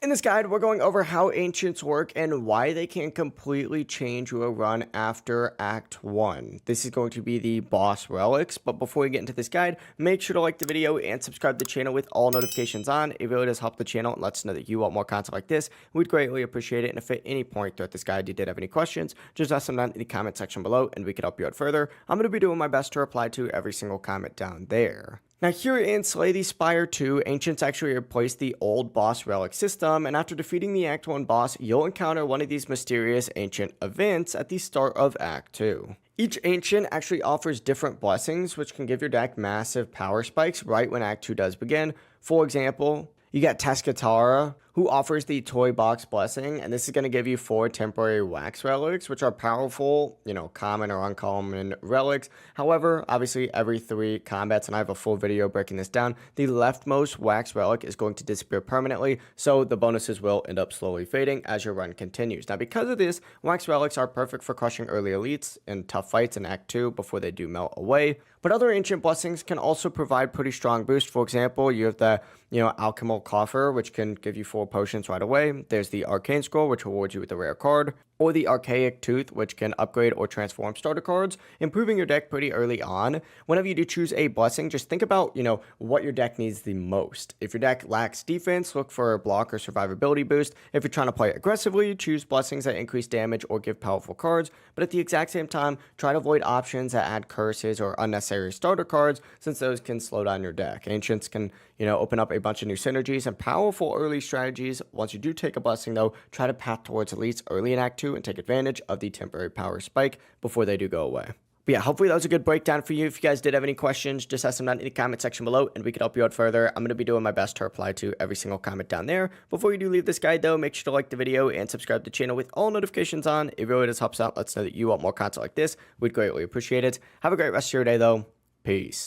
In this guide, we're going over how ancients work and why they can completely change your run after Act 1. This is going to be the boss relics, but before we get into this guide, make sure to like the video and subscribe to the channel with all notifications on. It really does help the channel and lets us know that you want more content like this. We'd greatly appreciate it, and if at any point throughout this guide you did have any questions, just ask them down in the comment section below and we can help you out further. I'm going to be doing my best to reply to every single comment down there. Now here in Slay the Spire 2, Ancients actually replaced the old boss relic system, and after defeating the Act 1 boss, you'll encounter one of these mysterious ancient events at the start of Act 2. Each ancient actually offers different blessings, which can give your deck massive power spikes right when Act 2 does begin. For example, you got Teskatara, who offers the Toy Box Blessing, and this is going to give you 4 temporary wax relics, which are powerful, common or uncommon relics. However, obviously every 3 combats, and I have a full video breaking this down, the leftmost wax relic is going to disappear permanently, so the bonuses will end up slowly fading as your run continues. Now, because of this, wax relics are perfect for crushing early elites in tough fights in Act 2 before they do melt away. But other ancient blessings can also provide pretty strong boost. For example, you have the, alchemical coffer, which can give you 4 potions right away. There's the arcane scroll, which rewards you with a rare card, or the archaic tooth, which can upgrade or transform starter cards, improving your deck pretty early on. Whenever you do choose a blessing, just think about, what your deck needs the most. If your deck lacks defense, look for a block or survivability boost. If you're trying to play aggressively, choose blessings that increase damage or give powerful cards, but at the exact same time, try to avoid options that add curses or unnecessary starter cards, since those can slow down your deck. Ancients can, open up a bunch of new synergies and powerful early strategies. Once you do take a blessing, though, try to path towards elites early in Act 2 and take advantage of the temporary power spike before they do go away. But yeah, hopefully that was a good breakdown for you. If you guys did have any questions, just ask them down in the comment section below and we can help you out further. I'm going to be doing my best to reply to every single comment down there. Before you do leave this guide though, make sure to like the video and subscribe to the channel with all notifications on. It really does help us out. Let's know that you want more content like this. We'd greatly appreciate it. Have a great rest of your day though. Peace.